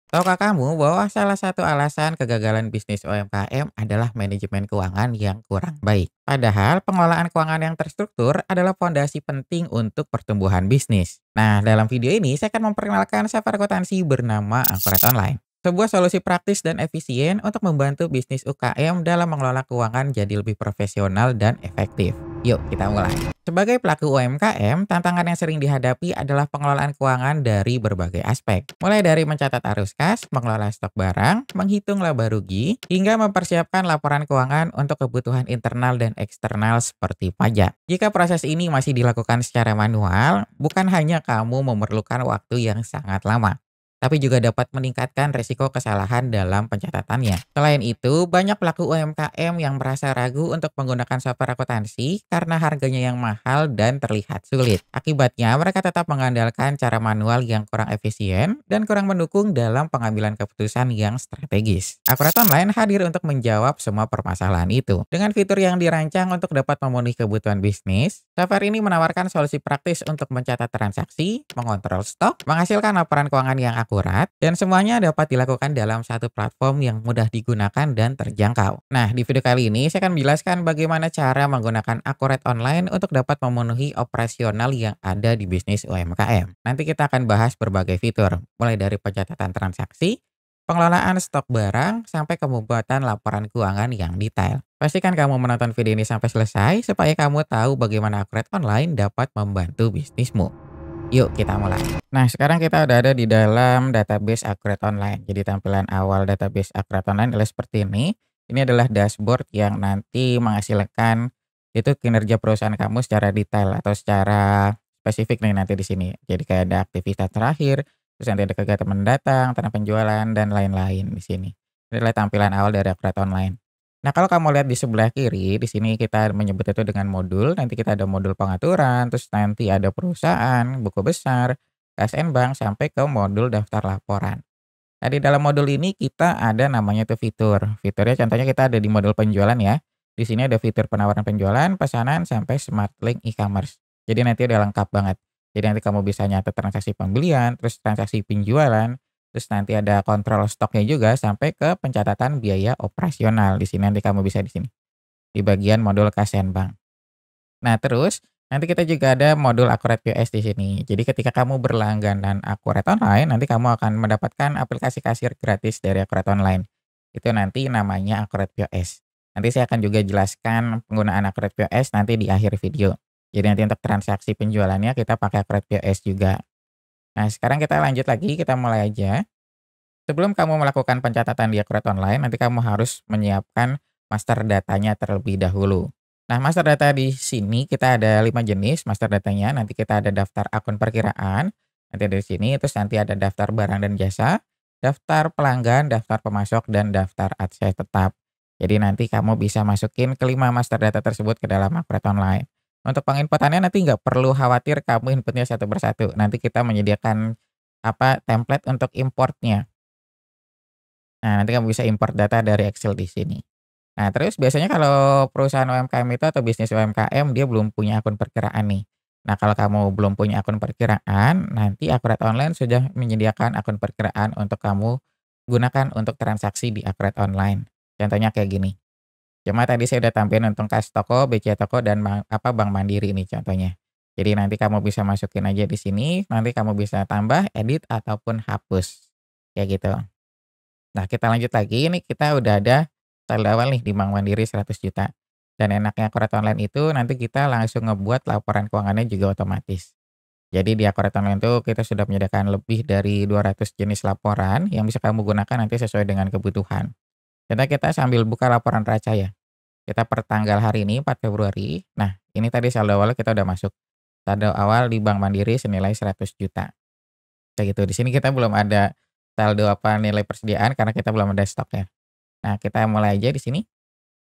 Tahukah kamu bahwa salah satu alasan kegagalan bisnis UMKM adalah manajemen keuangan yang kurang baik? Padahal pengelolaan keuangan yang terstruktur adalah fondasi penting untuk pertumbuhan bisnis. Nah, dalam video ini saya akan memperkenalkan sebuah akuntansi bernama Angkoret Online. Sebuah solusi praktis dan efisien untuk membantu bisnis UKM dalam mengelola keuangan jadi lebih profesional dan efektif. Yuk kita mulai. Sebagai pelaku UMKM, tantangan yang sering dihadapi adalah pengelolaan keuangan dari berbagai aspek. Mulai dari mencatat arus kas, mengelola stok barang, menghitung laba rugi, hingga mempersiapkan laporan keuangan untuk kebutuhan internal dan eksternal seperti pajak. Jika proses ini masih dilakukan secara manual, bukan hanya kamu memerlukan waktu yang sangat lama, tapi juga dapat meningkatkan resiko kesalahan dalam pencatatannya. Selain itu, banyak pelaku UMKM yang merasa ragu untuk menggunakan software akuntansi karena harganya yang mahal dan terlihat sulit. Akibatnya, mereka tetap mengandalkan cara manual yang kurang efisien dan kurang mendukung dalam pengambilan keputusan yang strategis. Akurat Online hadir untuk menjawab semua permasalahan itu. Dengan fitur yang dirancang untuk dapat memenuhi kebutuhan bisnis, software ini menawarkan solusi praktis untuk mencatat transaksi, mengontrol stok, menghasilkan laporan keuangan yang akurat, dan semuanya dapat dilakukan dalam satu platform yang mudah digunakan dan terjangkau. Nah, di video kali ini saya akan menjelaskan bagaimana cara menggunakan Akurat Online untuk dapat memenuhi operasional yang ada di bisnis UMKM. Nanti kita akan bahas berbagai fitur, mulai dari pencatatan transaksi, pengelolaan stok barang, sampai pembuatan laporan keuangan yang detail. Pastikan kamu menonton video ini sampai selesai supaya kamu tahu bagaimana Akurat Online dapat membantu bisnismu. Yuk kita mulai. Nah, sekarang kita udah ada di dalam database Akurat Online. Jadi tampilan awal database Akurat Online adalah seperti ini. Ini adalah dashboard yang nanti menghasilkan itu kinerja perusahaan kamu secara detail atau secara spesifik nih nanti di sini. Jadi kayak ada aktivitas terakhir, terus nanti ada kegiatan mendatang, tanda penjualan dan lain-lain di sini. Ini adalah tampilan awal dari Akurat Online. Nah, kalau kamu lihat di sebelah kiri, di sini kita menyebut itu dengan modul. Nanti kita ada modul pengaturan, terus nanti ada perusahaan, buku besar, KSN Bank, sampai ke modul daftar laporan. Nah, di dalam modul ini kita ada namanya itu fitur. Fiturnya contohnya kita ada di modul penjualan ya. Di sini ada fitur penawaran penjualan, pesanan, sampai Smart Link e-commerce. Jadi nanti udah lengkap banget. Jadi nanti kamu bisa nyatet transaksi pembelian, terus transaksi penjualan, terus nanti ada kontrol stoknya juga sampai ke pencatatan biaya operasional. Di sini nanti kamu bisa di sini di bagian modul KSN Bank. Nah, terus nanti kita juga ada modul Akurat POS di sini. Jadi ketika kamu berlangganan Akurat Online, nanti kamu akan mendapatkan aplikasi kasir gratis dari Akurat Online. Itu nanti namanya Akurat POS. Nanti saya akan juga jelaskan penggunaan Akurat POS nanti di akhir video. Jadi nanti untuk transaksi penjualannya kita pakai Akurat POS juga. Nah, sekarang kita lanjut lagi, kita mulai aja. Sebelum kamu melakukan pencatatan di Akurat Online, nanti kamu harus menyiapkan master datanya terlebih dahulu. Nah, master data di sini kita ada 5 jenis master datanya. Nanti kita ada daftar akun perkiraan, nanti ada di sini, terus nanti ada daftar barang dan jasa, daftar pelanggan, daftar pemasok, dan daftar akses tetap. Jadi nanti kamu bisa masukin kelima master data tersebut ke dalam Akurat Online. Untuk penginputannya nanti nggak perlu khawatir kamu inputnya satu persatu. Nanti kita menyediakan template untuk importnya. Nah, nanti kamu bisa import data dari Excel di sini. Nah, terus biasanya kalau perusahaan UMKM itu atau bisnis UMKM dia belum punya akun perkiraan nih. Nah, kalau kamu belum punya akun perkiraan, nanti Akurat Online sudah menyediakan akun perkiraan untuk kamu gunakan untuk transaksi di Akurat Online. Contohnya kayak gini. Cuma tadi saya udah tampilin untuk kas toko, BCA Toko, dan Bank Mandiri ini contohnya. Jadi nanti kamu bisa masukin aja di sini, nanti kamu bisa tambah, edit, ataupun hapus. Kayak gitu. Nah, kita lanjut lagi, ini kita udah ada saldo awal nih di Bank Mandiri 100 juta. Dan enaknya Akurat Online itu nanti kita langsung ngebuat laporan keuangannya juga otomatis. Jadi di Akurat Online itu kita sudah menyediakan lebih dari 200 jenis laporan yang bisa kamu gunakan nanti sesuai dengan kebutuhan. Kita sambil buka laporan raca ya. Kita per tanggal hari ini 4 Februari. Nah, ini tadi saldo awalnya kita udah masuk. Saldo awal di Bank Mandiri senilai 100 juta. Kayak gitu. Di sini kita belum ada saldo nilai persediaan karena kita belum ada stok ya. Nah, kita mulai aja di sini.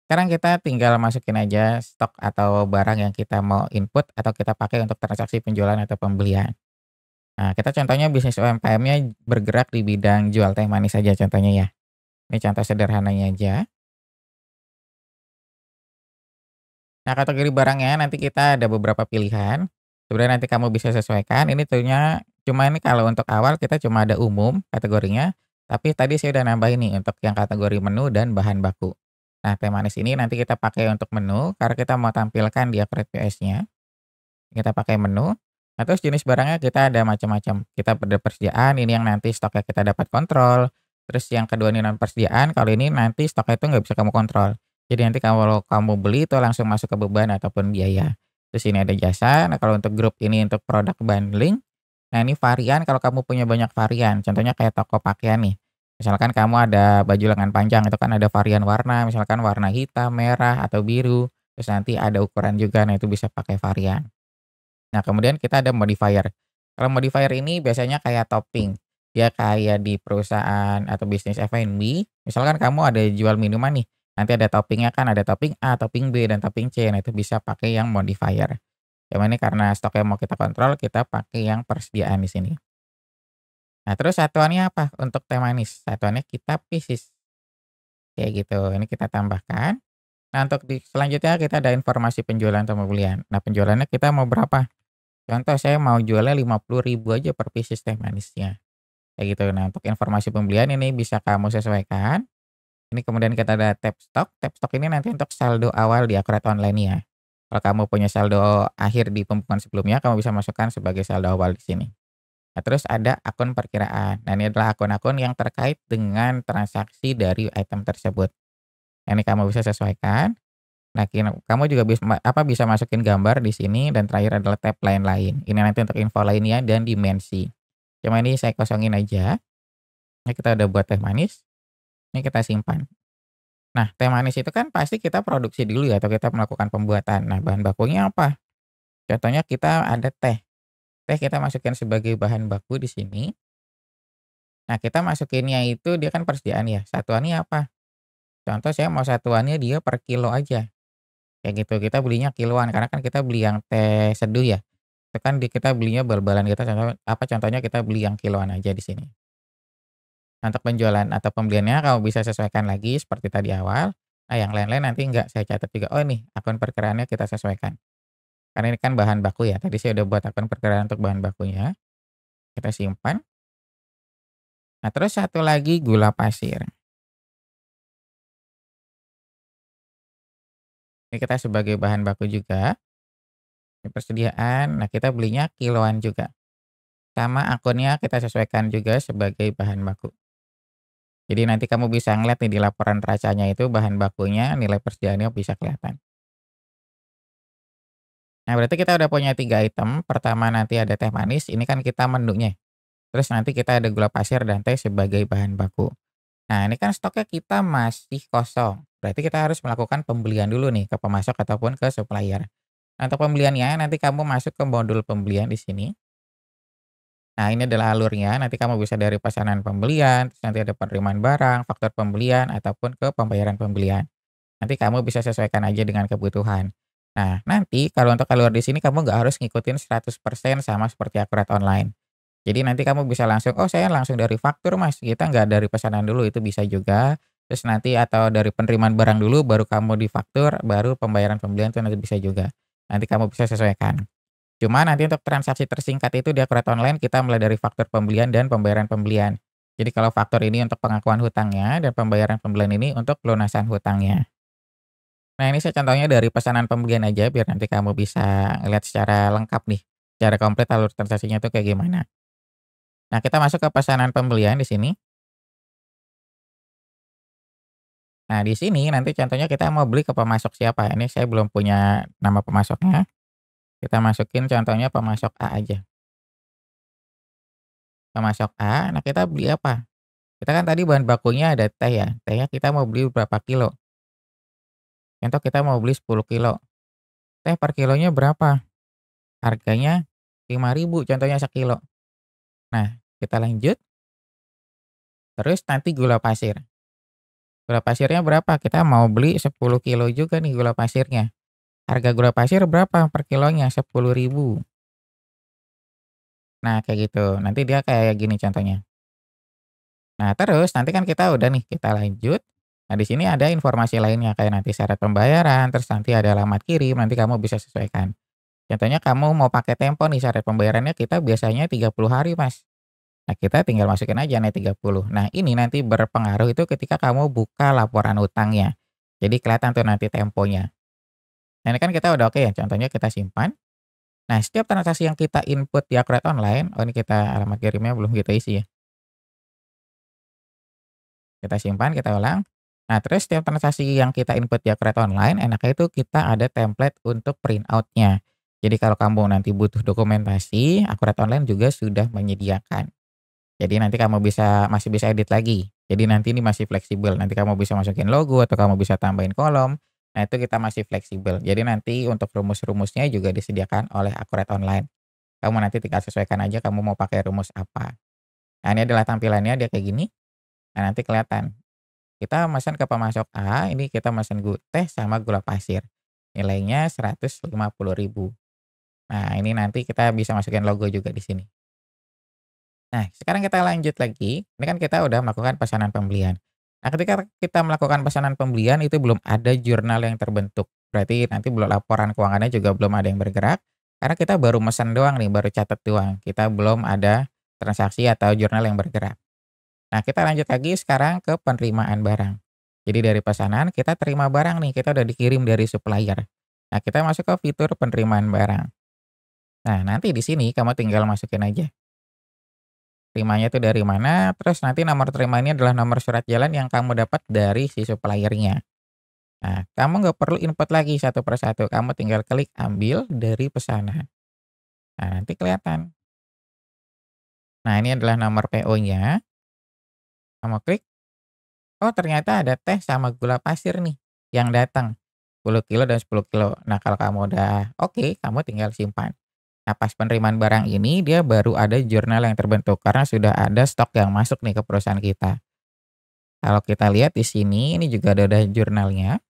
Sekarang kita tinggal masukin aja stok atau barang yang kita mau input atau kita pakai untuk transaksi penjualan atau pembelian. Nah, kita contohnya bisnis UMKM-nya bergerak di bidang jual teh manis saja contohnya ya. Ini contoh sederhananya aja. Nah, kategori barangnya nanti kita ada beberapa pilihan. Sebenarnya nanti kamu bisa sesuaikan. Ini tentunya cuma ini kalau untuk awal kita cuma ada umum kategorinya. Tapi tadi saya udah nambahin nih untuk yang kategori menu dan bahan baku. Nah, teh manis ini nanti kita pakai untuk menu karena kita mau tampilkan di akun PS-nya. Kita pakai menu. Nah, terus jenis barangnya kita ada macam-macam. Kita pada persediaan ini yang nanti stoknya kita dapat kontrol. Terus yang kedua ini non persediaan. Kalau ini nanti stoknya itu nggak bisa kamu kontrol. Jadi nanti kalau kamu beli itu langsung masuk ke beban ataupun biaya. Terus ini ada jasa. Nah, kalau untuk grup ini untuk produk bundling. Nah, ini varian kalau kamu punya banyak varian. Contohnya kayak toko pakaian nih. Misalkan kamu ada baju lengan panjang itu kan ada varian warna. Misalkan warna hitam, merah, atau biru. Terus nanti ada ukuran juga. Nah, itu bisa pakai varian. Nah, kemudian kita ada modifier. Kalau modifier ini biasanya kayak topping. Dia kayak di perusahaan atau bisnis F&B, misalkan kamu ada jual minuman nih, nanti ada toppingnya kan, ada topping A, topping B, dan topping C. Nah, itu bisa pakai yang modifier. Yang ini karena stoknya mau kita kontrol, kita pakai yang persediaan di sini. Nah, terus satuannya apa untuk teh manis? Satuannya kita pieces. Kayak gitu. Ini kita tambahkan. Nah, untuk di selanjutnya kita ada informasi penjualan atau pembelian. Nah, penjualannya kita mau berapa? Contoh saya mau jualnya 50.000 aja per pieces teh manisnya, kayak gitu. Nah, untuk informasi pembelian ini bisa kamu sesuaikan. Ini kemudian kita ada tab stok. Tab stok ini nanti untuk saldo awal di akun online ya. Kalau kamu punya saldo akhir di pembukuan sebelumnya, kamu bisa masukkan sebagai saldo awal di sini. Nah, terus ada akun perkiraan. Nah, ini adalah akun-akun yang terkait dengan transaksi dari item tersebut. Nah, ini kamu bisa sesuaikan. Nah, kamu juga bisa masukin gambar di sini dan terakhir adalah tab lain-lain. Ini nanti untuk info lainnya dan dimensi. Cuma ini saya kosongin aja. Ini kita udah buat teh manis, ini kita simpan. Nah, teh manis itu kan pasti kita produksi dulu ya atau kita melakukan pembuatan. Nah, bahan bakunya apa? Contohnya kita ada teh. Teh kita masukin sebagai bahan baku di sini. Nah, kita masukinnya itu dia kan persediaan ya. Satuannya apa? Contoh saya mau satuannya dia per kilo aja. Kayak gitu, kita belinya kiloan karena kan kita beli yang teh seduh ya, itu kan kita belinya bal-balan kita contohnya kita beli yang kiloan aja di sini. Nah, untuk penjualan atau pembeliannya kamu bisa sesuaikan lagi seperti tadi awal. Nah, yang lain-lain nanti enggak saya catat juga, oh nih akun perkiraannya kita sesuaikan. Karena ini kan bahan baku ya, tadi saya udah buat akun perkiraan untuk bahan bakunya, kita simpan. Nah, terus satu lagi gula pasir. Ini kita sebagai bahan baku juga, di persediaan, nah kita belinya kiloan juga. Sama akunnya kita sesuaikan juga sebagai bahan baku. Jadi nanti kamu bisa ngeliat nih di laporan neracanya itu bahan bakunya, nilai persediaannya bisa kelihatan. Nah, berarti kita udah punya 3 item. Pertama nanti ada teh manis, ini kan kita menunya. Terus nanti kita ada gula pasir dan teh sebagai bahan baku. Nah, ini kan stoknya kita masih kosong. Berarti kita harus melakukan pembelian dulu nih ke pemasok ataupun ke supplier. Nah, untuk pembeliannya nanti kamu masuk ke modul pembelian di sini. Nah, ini adalah alurnya, nanti kamu bisa dari pesanan pembelian, terus nanti ada penerimaan barang, faktur pembelian, ataupun ke pembayaran pembelian. Nanti kamu bisa sesuaikan aja dengan kebutuhan. Nah, nanti kalau untuk alur di sini kamu nggak harus ngikutin 100% sama seperti akurat online. Jadi nanti kamu bisa langsung, oh saya langsung dari faktur mas, kita nggak dari pesanan dulu, itu bisa juga. Terus nanti atau dari penerimaan barang dulu, baru kamu di faktur, baru pembayaran pembelian itu nanti bisa juga. Nanti kamu bisa sesuaikan. Cuma nanti untuk transaksi tersingkat itu di akurat online kita mulai dari faktur pembelian dan pembayaran pembelian. Jadi kalau faktur ini untuk pengakuan hutangnya dan pembayaran pembelian ini untuk pelunasan hutangnya. Nah, ini saya contohnya dari pesanan pembelian aja biar nanti kamu bisa lihat secara lengkap nih, secara komplit alur transaksinya itu kayak gimana. Nah, kita masuk ke pesanan pembelian di sini. Nah, di sini nanti contohnya kita mau beli ke pemasok siapa. Ini saya belum punya nama pemasoknya. Kita masukin contohnya pemasok A aja. Pemasok A, nah kita beli apa? Kita kan tadi bahan bakunya ada teh ya, tehnya kita mau beli berapa kilo? Contoh kita mau beli 10 kilo, teh per kilonya berapa? Harganya 5.000 contohnya sekilo. Nah, kita lanjut, terus nanti gula pasir. Gula pasirnya berapa? Kita mau beli 10 kilo juga nih gula pasirnya. Harga gula pasir berapa per kilonya? 10.000. Nah, kayak gitu. Nanti dia kayak gini contohnya. Nah, terus nanti kan kita udah nih, kita lanjut. Nah, di sini ada informasi lainnya kayak nanti syarat pembayaran, terus nanti ada alamat kirim, nanti kamu bisa sesuaikan. Contohnya kamu mau pakai tempo nih syarat pembayarannya kita biasanya 30 hari, Mas. Nah, kita tinggal masukin aja nih 30. Nah, ini nanti berpengaruh itu ketika kamu buka laporan utangnya. Jadi kelihatan tuh nanti temponya. Nah, ini kan kita udah oke ya, contohnya kita simpan. Nah, setiap transaksi yang kita input di Akurat Online, oh ini kita alamat kirimnya belum kita isi ya. Kita simpan, kita ulang. Nah, terus setiap transaksi yang kita input di Akurat Online, enaknya itu kita ada template untuk print out-nya. Jadi kalau kamu nanti butuh dokumentasi, Akurat Online juga sudah menyediakan. Jadi nanti kamu masih bisa edit lagi. Jadi nanti ini masih fleksibel. Nanti kamu bisa masukin logo atau kamu bisa tambahin kolom. Nah, itu kita masih fleksibel. Jadi nanti untuk rumus-rumusnya juga disediakan oleh Akurat Online. Kamu nanti tinggal sesuaikan aja kamu mau pakai rumus apa. Nah, ini adalah tampilannya dia kayak gini. Nah, nanti kelihatan. Kita pesan ke pemasok A, ini kita pesan teh sama gula pasir. Nilainya 150.000. Nah, ini nanti kita bisa masukin logo juga di sini. Nah, sekarang kita lanjut lagi. Ini kan kita udah melakukan pesanan pembelian. Nah, ketika kita melakukan pesanan pembelian itu belum ada jurnal yang terbentuk. Berarti nanti belum laporan keuangannya juga belum ada yang bergerak. Karena kita baru mesan doang nih, baru catat doang. Kita belum ada transaksi atau jurnal yang bergerak. Nah, kita lanjut lagi sekarang ke penerimaan barang. Jadi dari pesanan kita terima barang nih, kita udah dikirim dari supplier. Nah, kita masuk ke fitur penerimaan barang. Nah, nanti di sini kamu tinggal masukin aja. Terimanya itu dari mana, terus nanti nomor terima ini adalah nomor surat jalan yang kamu dapat dari si supplier-nya. Nah, kamu nggak perlu input lagi satu persatu, kamu tinggal klik ambil dari pesanan. Nah, nanti kelihatan. Nah, ini adalah nomor PO-nya, kamu klik, oh ternyata ada teh sama gula pasir nih yang datang, 10 kilo dan 10 kilo. Nah, kalau kamu udah oke, kamu tinggal simpan. Nah, pas penerimaan barang ini dia baru ada jurnal yang terbentuk karena sudah ada stok yang masuk nih ke perusahaan kita. Kalau kita lihat di sini, ini juga ada jurnalnya.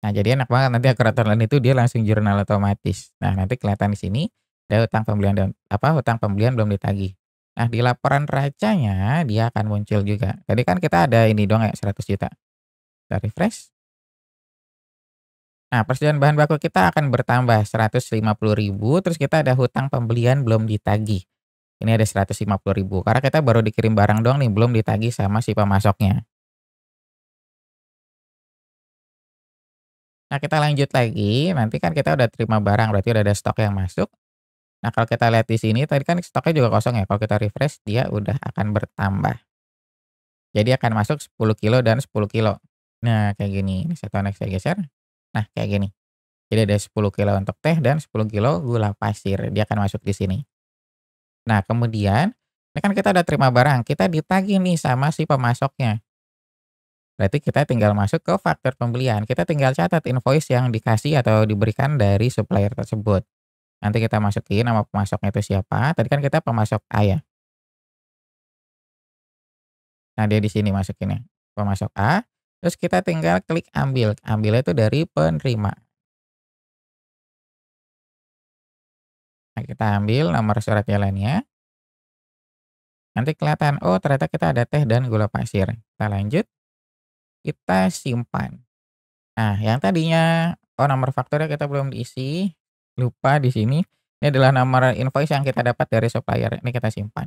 Nah, jadi enak banget nanti Akurat Online itu dia langsung jurnal otomatis. Nah, nanti kelihatan di sini ada hutang pembelian dan hutang pembelian belum ditagih. Nah, di laporan racanya dia akan muncul juga. Tadi kan kita ada ini doang ya 100 juta. Kita refresh. Nah, persediaan bahan baku kita akan bertambah 150.000, terus kita ada hutang pembelian belum ditagih. Ini ada 150.000 karena kita baru dikirim barang doang nih, belum ditagih sama si pemasoknya. Nah, kita lanjut lagi, nanti kan kita udah terima barang, berarti udah ada stok yang masuk. Nah, kalau kita lihat di sini, tadi kan stoknya juga kosong ya, kalau kita refresh, dia udah akan bertambah. Jadi akan masuk 10 kilo dan 10 kilo. Nah, kayak gini. Ini satu anak saya geser. Nah, kayak gini. Jadi ada 10 kilo untuk teh dan 10 kilo gula pasir. Dia akan masuk di sini. Nah, kemudian, ini kan kita udah terima barang, kita ditagih nih sama si pemasoknya. Berarti kita tinggal masuk ke faktur pembelian. Kita tinggal catat invoice yang dikasih atau diberikan dari supplier tersebut. Nanti kita masukin nama pemasoknya itu siapa. Tadi kan kita pemasok A ya. Nah, dia di sini masukinnya. Pemasok A. Terus kita tinggal klik ambil. Ambilnya itu dari penerima. Nah, kita ambil nomor surat jalannya. Nanti kelihatan, oh ternyata kita ada teh dan gula pasir. Kita lanjut, kita simpan. Nah, yang tadinya, oh nomor fakturnya kita belum diisi, lupa di sini. Ini adalah nomor invoice yang kita dapat dari supplier. Ini kita simpan.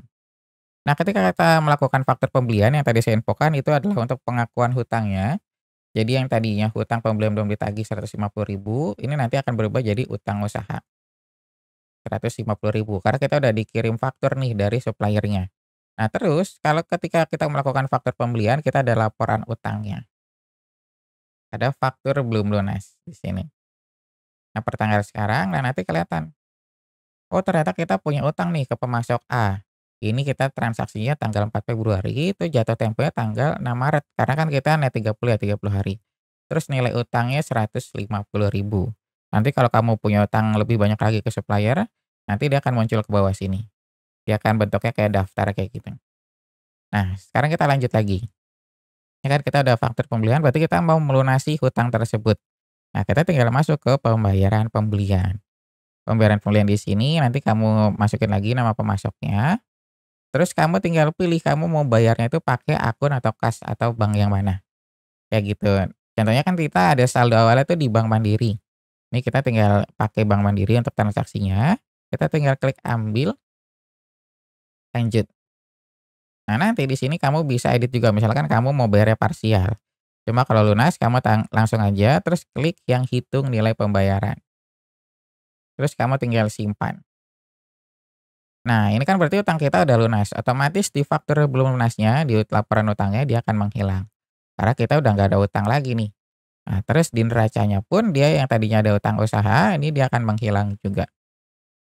Nah, ketika kita melakukan faktur pembelian yang tadi saya infokan itu adalah untuk pengakuan hutangnya. Jadi yang tadinya hutang pembelian belum ditagih 150.000, ini nanti akan berubah jadi utang usaha 150.000 karena kita udah dikirim faktur nih dari suppliernya. Nah, terus kalau ketika kita melakukan faktur pembelian, kita ada laporan utangnya. Ada faktur belum lunas di sini. Nah, pertanggal sekarang, nah nanti kelihatan. Oh, ternyata kita punya utang nih ke pemasok A. Ini kita transaksinya tanggal 4 Februari, itu jatuh temponya tanggal 6 Maret. Karena kan kita net 30 ya, 30 hari. Terus nilai utangnya 150.000. Nanti kalau kamu punya utang lebih banyak lagi ke supplier, nanti dia akan muncul ke bawah sini. Dia akan bentuknya kayak daftar kayak gitu. Nah, sekarang kita lanjut lagi. Ini kan kita udah faktur pembelian, berarti kita mau melunasi hutang tersebut. Nah, kita tinggal masuk ke pembayaran pembelian. Pembayaran pembelian di sini nanti kamu masukin lagi nama pemasoknya, terus kamu tinggal pilih kamu mau bayarnya itu pakai akun atau kas atau bank yang mana, kayak gitu. Contohnya kan kita ada saldo awalnya tuh di Bank Mandiri. Ini kita tinggal pakai Bank Mandiri untuk transaksinya, kita tinggal klik ambil, lanjut. Nah, nanti di sini kamu bisa edit juga, misalkan kamu mau bayarnya parsial. Cuma kalau lunas kamu langsung aja terus klik yang hitung nilai pembayaran. Terus kamu tinggal simpan. Nah, ini kan berarti utang kita udah lunas, otomatis di faktur belum lunasnya, di laporan utangnya dia akan menghilang. Karena kita udah nggak ada utang lagi nih. Nah, terus di neracanya pun dia yang tadinya ada utang usaha, ini dia akan menghilang juga.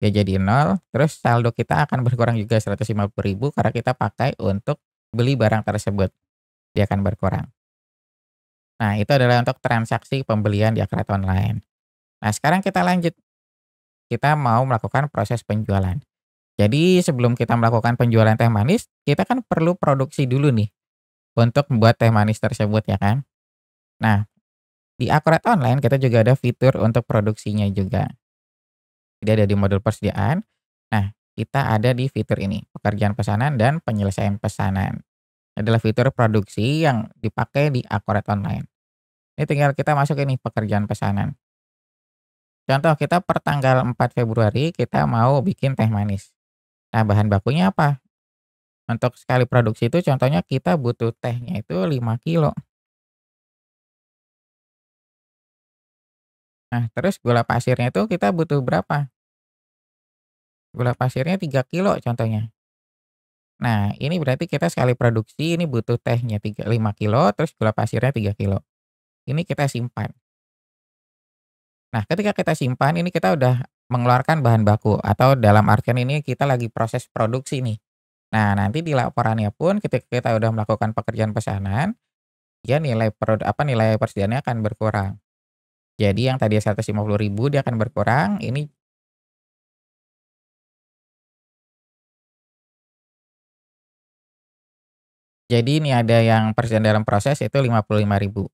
Dia jadi nol, terus saldo kita akan berkurang juga 150.000 karena kita pakai untuk beli barang tersebut. Dia akan berkurang. Nah, itu adalah untuk transaksi pembelian di Akret Online. Nah, sekarang kita lanjut. Kita mau melakukan proses penjualan. Jadi sebelum kita melakukan penjualan teh manis, kita kan perlu produksi dulu nih untuk membuat teh manis tersebut ya kan. Nah, di Akret Online kita juga ada fitur untuk produksinya juga. Jadi ada di modul persediaan. Nah, kita ada di fitur ini, pekerjaan pesanan dan penyelesaian pesanan. Adalah fitur produksi yang dipakai di Akret Online. Ini tinggal kita masukin nih pekerjaan pesanan. Contoh kita per tanggal 4 Februari kita mau bikin teh manis. Nah, bahan bakunya apa? Untuk sekali produksi itu contohnya kita butuh tehnya itu 5 kilo. Nah, terus gula pasirnya itu kita butuh berapa? Gula pasirnya 3 kilo contohnya. Nah, ini berarti kita sekali produksi ini butuh tehnya 5 kilo, terus gula pasirnya 3 kilo. Ini kita simpan. Nah, ketika kita simpan ini kita udah mengeluarkan bahan baku atau dalam artian ini kita lagi proses produksi nih. Nah, nanti di laporannya pun ketika kita udah melakukan pekerjaan pesanan, ya nilai persediaannya akan berkurang. Jadi yang tadi 150.000 dia akan berkurang, ini ada yang persediaan dalam proses itu 55.000.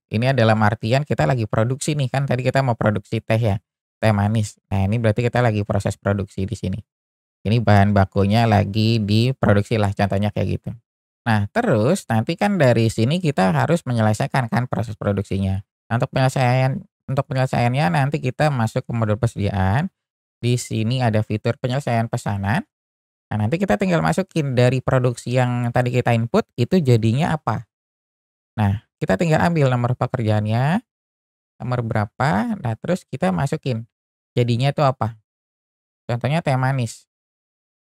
Ini adalah artian kita lagi produksi nih, kan tadi kita mau produksi teh ya, teh manis. Nah, ini berarti kita lagi proses produksi di sini. Ini bahan bakunya lagi diproduksi lah, contohnya kayak gitu. Nah, terus nanti kan dari sini kita harus menyelesaikan kan proses produksinya. Nah, untuk penyelesaiannya nanti kita masuk ke modul persediaan. Di sini ada fitur penyelesaian pesanan. Nah, nanti kita tinggal masukin dari produksi yang tadi kita input itu jadinya apa. Nah, kita tinggal ambil nomor pekerjaannya, nomor berapa, nah terus kita masukin. Jadinya itu apa? Contohnya teh manis.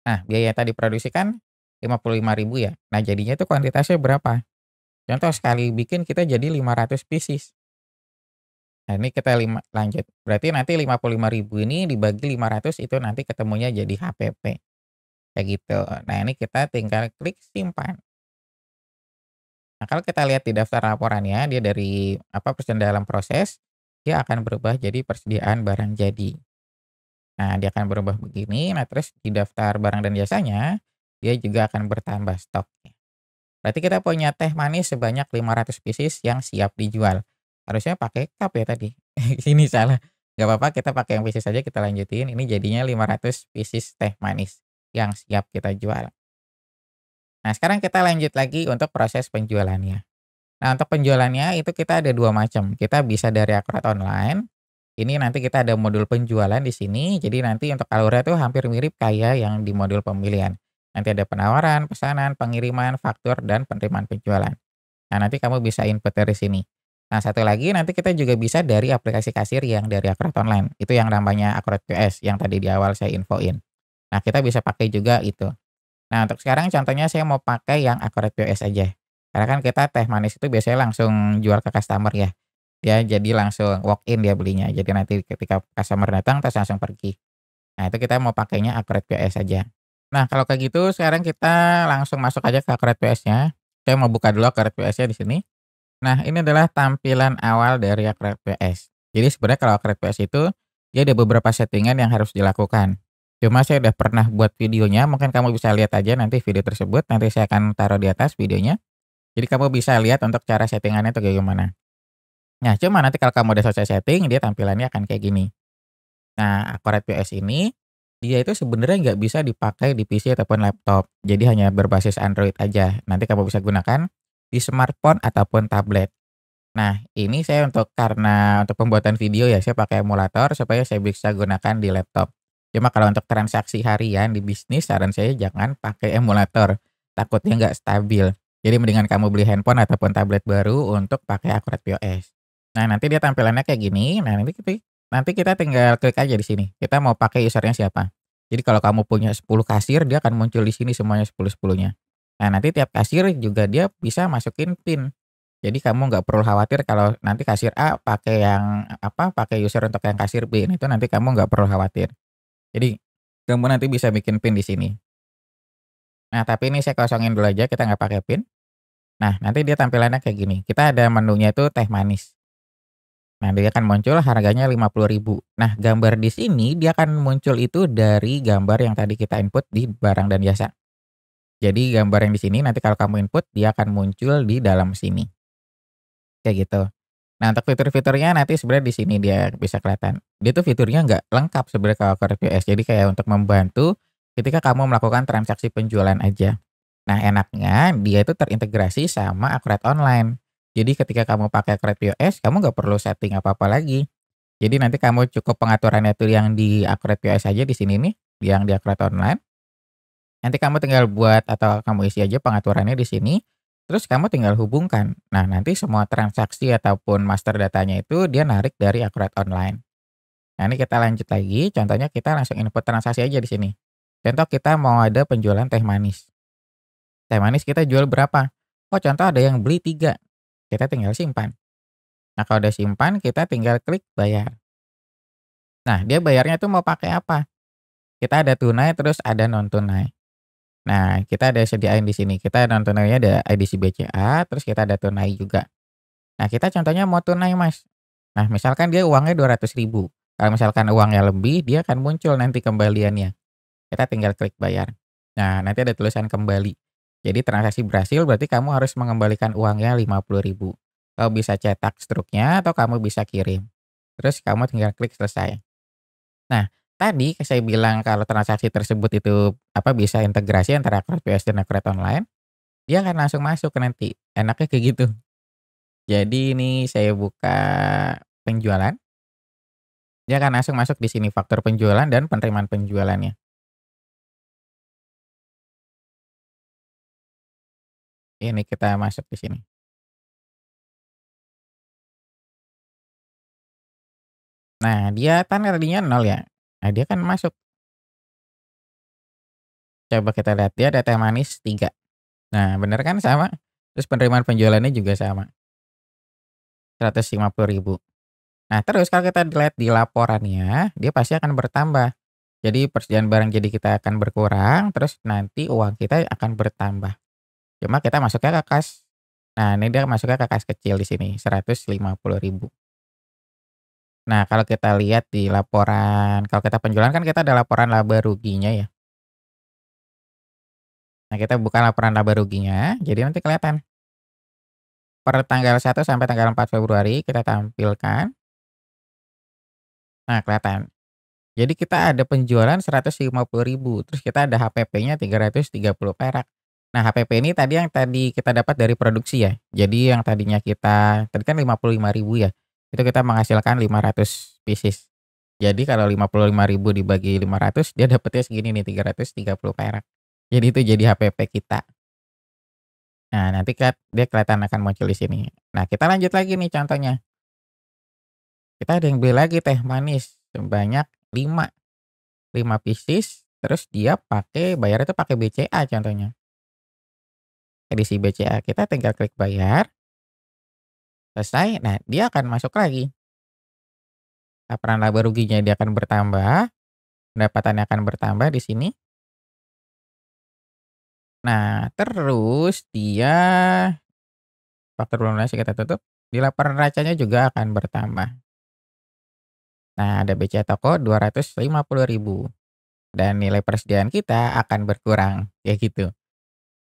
Nah, biaya tadi produksi kan 55.000 ya. Nah, jadinya itu kuantitasnya berapa? Contoh sekali bikin kita jadi 500 pieces. Nah, ini kita lanjut. Berarti nanti 55.000 ini dibagi 500 itu nanti ketemunya jadi HPP. Kayak gitu. Nah, ini kita tinggal klik simpan. Nah, kalau kita lihat di daftar laporannya, dia dari persediaan dalam proses, dia akan berubah jadi persediaan barang jadi. Nah, dia akan berubah begini. Nah, terus di daftar barang dan jasanya, dia juga akan bertambah stoknya. Berarti kita punya teh manis sebanyak 500 pieces yang siap dijual. Harusnya pakai cup ya tadi. Ini salah. Gak apa-apa, kita pakai yang pieces saja, kita lanjutin. Ini jadinya 500 pieces teh manis yang siap kita jual. Nah, sekarang kita lanjut lagi untuk proses penjualannya. Nah, untuk penjualannya itu kita ada 2 macam. Kita bisa dari Akret Online. Ini nanti kita ada modul penjualan di sini. Jadi nanti untuk alurnya tuh hampir mirip kayak yang di modul pembelian. Nanti ada penawaran, pesanan, pengiriman, faktur, dan penerimaan penjualan. Nah, nanti kamu bisa input dari sini. Nah, satu lagi nanti kita juga bisa dari aplikasi kasir yang dari Akret Online. Itu yang namanya Akret POS yang tadi di awal saya infoin. Nah, kita bisa pakai juga itu. Nah, untuk sekarang contohnya saya mau pakai yang Akret POS aja. Karena kan kita teh manis itu biasanya langsung jual ke customer ya. Dia jadi langsung walk in dia belinya. Jadi nanti ketika customer datang terus langsung pergi. Nah, itu kita mau pakainya Akret POS aja. Nah, kalau kayak gitu sekarang kita langsung masuk aja ke Akret POS-nya. Saya mau buka dulu Akret POS-nya di sini. Nah, ini adalah tampilan awal dari Akret POS. Jadi sebenarnya kalau Akret POS itu dia ada beberapa settingan yang harus dilakukan. Cuma saya udah pernah buat videonya, mungkin kamu bisa lihat aja nanti video tersebut, nanti saya akan taruh di atas videonya. Jadi kamu bisa lihat untuk cara settingannya itu kayak gimana. Nah, cuma nanti kalau kamu udah selesai setting, dia tampilannya akan kayak gini. Nah, Akret POS ini, dia itu sebenarnya nggak bisa dipakai di PC ataupun laptop. Jadi hanya berbasis Android aja. Nanti kamu bisa gunakan di smartphone ataupun tablet. Nah, ini saya karena untuk pembuatan video ya, saya pakai emulator supaya saya bisa gunakan di laptop. Cuma kalau untuk transaksi harian di bisnis saran saya jangan pakai emulator, takutnya nggak stabil. Jadi mendingan kamu beli handphone ataupun tablet baru untuk pakai Akurat POS. Nah, nanti dia tampilannya kayak gini, nah nanti kita tinggal klik aja di sini, kita mau pakai usernya siapa. Jadi kalau kamu punya 10 kasir, dia akan muncul di sini semuanya 10-10-nya. Nah, nanti tiap kasir juga dia bisa masukin PIN. Jadi kamu nggak perlu khawatir kalau nanti kasir A pakai yang apa, pakai user untuk yang kasir B, nah itu nanti kamu nggak perlu khawatir. Jadi, kamu nanti bisa bikin PIN di sini. Nah, tapi ini saya kosongin dulu aja, kita nggak pakai PIN. Nah, nanti dia tampilannya kayak gini, kita ada menunya itu teh manis. Nah, dia akan muncul harganya 50.000. Nah, gambar di sini dia akan muncul itu dari gambar yang tadi kita input di barang dan jasa. Jadi gambar yang di sini nanti kalau kamu input, dia akan muncul di dalam sini, kayak gitu. Nah, untuk fitur-fiturnya nanti sebenarnya di sini dia bisa kelihatan. Dia tuh fiturnya nggak lengkap sebenarnya kalau Core POS. Jadi kayak untuk membantu ketika kamu melakukan transaksi penjualan aja. Nah, enaknya dia itu terintegrasi sama Akurat Online. Jadi ketika kamu pakai Akurat POS, kamu nggak perlu setting apa-apa lagi. Jadi nanti kamu cukup pengaturannya tuh yang di Akurat POS aja di sini nih, yang di Akurat Online. Nanti kamu tinggal buat atau kamu isi aja pengaturannya di sini, terus kamu tinggal hubungkan. Nah, nanti semua transaksi ataupun master datanya itu dia narik dari Akurat Online. Nah, ini kita lanjut lagi, contohnya kita langsung input transaksi aja di sini. Contoh kita mau ada penjualan teh manis. Teh manis kita jual berapa? Oh, contoh ada yang beli 3. Kita tinggal simpan. Nah, kalau udah simpan, kita tinggal klik bayar. Nah, dia bayarnya tuh mau pakai apa? Kita ada tunai, terus ada non tunai. Nah, kita ada sediain di sini, kita non tunainya ada edisi BCA, terus kita ada tunai juga. Nah, kita contohnya mau tunai, Mas. Nah, misalkan dia uangnya 200.000. Kalau misalkan uangnya lebih, dia akan muncul nanti kembaliannya. Kita tinggal klik bayar. Nah, nanti ada tulisan kembali. Jadi transaksi berhasil berarti kamu harus mengembalikan uangnya 50.000. Kamu bisa cetak struknya atau kamu bisa kirim. Terus kamu tinggal klik selesai. Nah, tadi saya bilang kalau transaksi tersebut itu bisa integrasi antara Akurat POS dan Akurat Online, dia akan langsung masuk ke nanti. Enaknya kayak gitu. Jadi ini saya buka penjualan, dia akan langsung masuk di sini faktur penjualan dan penerimaan penjualannya. Ini kita masuk di sini. Nah, dia kan tadinya 0 ya. Nah, dia kan masuk. Coba kita lihat dia ada teh manis 3. Nah, bener kan sama. Terus penerimaan penjualannya juga sama, 150.000. Nah, terus kalau kita lihat di laporannya, dia pasti akan bertambah. Jadi persediaan barang jadi kita akan berkurang, terus nanti uang kita akan bertambah. Cuma kita masuknya ke kas. Nah, ini dia masuknya ke kas kecil di sini, 150.000. Nah, kalau kita lihat di laporan, kalau kita penjualan kan kita ada laporan laba ruginya ya. Nah, kita buka laporan laba ruginya, jadi nanti kelihatan. Per tanggal 1 sampai tanggal 4 Februari kita tampilkan. Nah, kelihatan. Jadi kita ada penjualan 150.000, terus kita ada HPP-nya 330 perak. Nah, HPP ini tadi kita dapat dari produksi ya. Jadi yang tadi kan 55.000 ya. Itu kita menghasilkan 500 pieces. Jadi kalau 55.000 dibagi 500 dia dapatnya segini nih 330 perak. Jadi itu jadi HPP kita. Nah, nanti kan dia kelihatan akan muncul di sini. Nah, kita lanjut lagi nih contohnya. Kita ada yang beli lagi teh manis sebanyak 5 pieces, terus dia bayarnya itu pakai BCA contohnya. Edisi BCA, kita tinggal klik bayar, selesai, nah dia akan masuk lagi. Laporan laba ruginya dia akan bertambah, pendapatannya akan bertambah di sini. Nah, terus dia faktur lunasi kita tutup, di laporan neracanya juga akan bertambah. Nah, ada BCA toko 250.000 dan nilai persediaan kita akan berkurang, kayak gitu.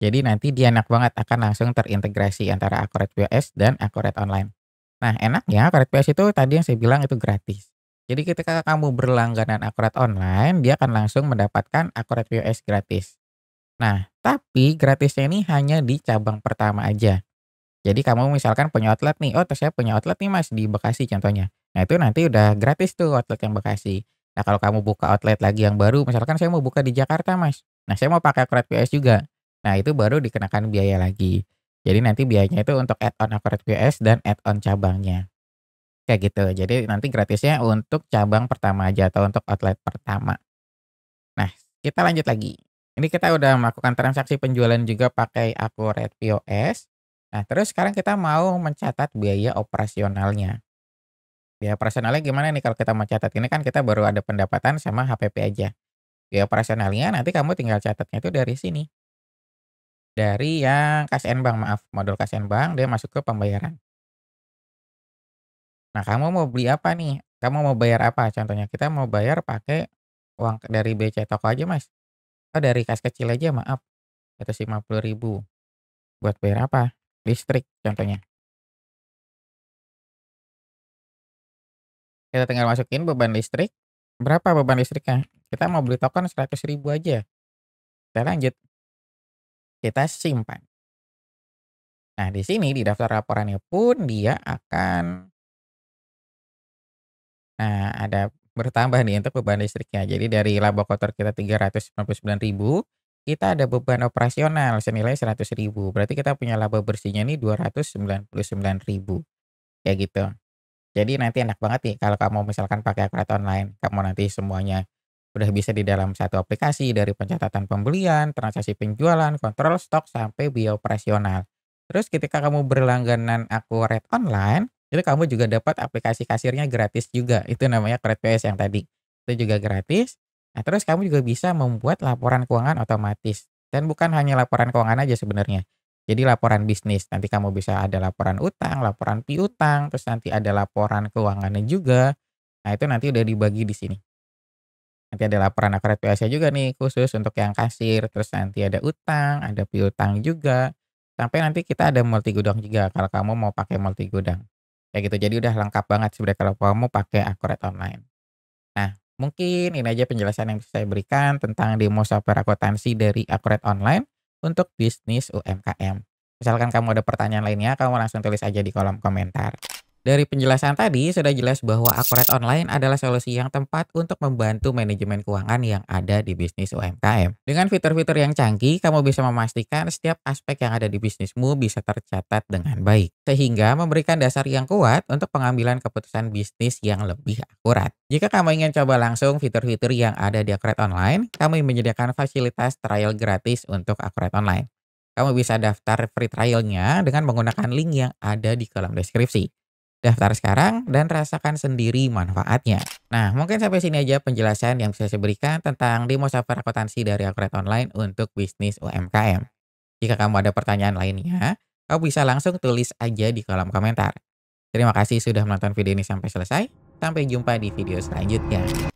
Jadi nanti dia enak banget akan langsung terintegrasi antara Akurat POS dan Akurat Online. Nah, enaknya Akurat POS itu tadi yang saya bilang itu gratis. Jadi ketika kamu berlangganan Akurat Online, dia akan langsung mendapatkan Akurat POS gratis. Nah, tapi gratisnya ini hanya di cabang pertama aja. Jadi kamu misalkan punya outlet nih, oh saya punya outlet nih Mas di Bekasi contohnya. Nah itu nanti udah gratis tuh outlet yang Bekasi. Nah, kalau kamu buka outlet lagi yang baru, misalkan saya mau buka di Jakarta, Mas. Nah, saya mau pakai Akurat POS juga. Nah, itu baru dikenakan biaya lagi. Jadi nanti biayanya itu untuk add-on Akurat POS dan add-on cabangnya. Kayak gitu. Jadi nanti gratisnya untuk cabang pertama aja atau untuk outlet pertama. Nah, kita lanjut lagi. Ini kita udah melakukan transaksi penjualan juga pakai Akurat POS. Nah, terus sekarang kita mau mencatat biaya operasionalnya. Biaya operasionalnya gimana nih kalau kita mau catat? Ini kan kita baru ada pendapatan sama HPP aja. Biaya operasionalnya nanti kamu tinggal catatnya itu dari sini. Dari yang Cash and Bank, maaf, modul Cash and Bank dia masuk ke pembayaran. Nah, kamu mau beli apa nih? Kamu mau bayar apa? Contohnya kita mau bayar pakai uang dari BC Toko aja, Mas. Oh, dari kas kecil aja, maaf. 150.000. Buat bayar apa? Listrik contohnya. Kita tinggal masukin beban listrik. Berapa beban listriknya? Kita mau beli token 100.000 aja. Kita lanjut, kita simpan. Nah, di sini di daftar laporannya pun dia akan ada bertambah nih untuk beban listriknya. Jadi dari laba kotor kita 399.000, kita ada beban operasional senilai 100.000. Berarti kita punya laba bersihnya nih 299.000, kayak gitu. Jadi nanti enak banget nih kalau kamu misalkan pakai Akurat Online, kamu nanti semuanya udah bisa di dalam satu aplikasi dari pencatatan pembelian, transaksi penjualan, kontrol stok, sampai biaya operasional. Terus ketika kamu berlangganan Akurat Online, itu kamu juga dapat aplikasi kasirnya gratis juga. Itu namanya Akurat PS yang tadi. Itu juga gratis. Nah, terus kamu juga bisa membuat laporan keuangan otomatis. Dan bukan hanya laporan keuangan aja sebenarnya. Jadi laporan bisnis, nanti kamu bisa ada laporan utang, laporan piutang, terus nanti ada laporan keuangannya juga. Nah, itu nanti udah dibagi di sini. Nanti ada laporan akurat POS-nya juga nih khusus untuk yang kasir, terus nanti ada utang, ada piutang juga, sampai nanti kita ada multi gudang juga kalau kamu mau pakai multi gudang. Kayak gitu, jadi udah lengkap banget sebenarnya kalau kamu pakai Akurat Online. Nah, mungkin ini aja penjelasan yang bisa saya berikan tentang demo software akuntansi dari Akurat Online untuk bisnis UMKM. Misalkan kamu ada pertanyaan lainnya, kamu langsung tulis aja di kolom komentar. Dari penjelasan tadi sudah jelas bahwa Akurat Online adalah solusi yang tepat untuk membantu manajemen keuangan yang ada di bisnis UMKM. Dengan fitur-fitur yang canggih, kamu bisa memastikan setiap aspek yang ada di bisnismu bisa tercatat dengan baik, sehingga memberikan dasar yang kuat untuk pengambilan keputusan bisnis yang lebih akurat. Jika kamu ingin coba langsung fitur-fitur yang ada di Akurat Online, kami menyediakan fasilitas trial gratis untuk Akurat Online. Kamu bisa daftar free trial-nya dengan menggunakan link yang ada di kolom deskripsi. Daftar sekarang dan rasakan sendiri manfaatnya. Nah, mungkin sampai sini aja penjelasan yang bisa saya berikan tentang demo software akuntansi dari Akurat Online untuk bisnis UMKM. Jika kamu ada pertanyaan lainnya, kamu bisa langsung tulis aja di kolom komentar. Terima kasih sudah menonton video ini sampai selesai. Sampai jumpa di video selanjutnya.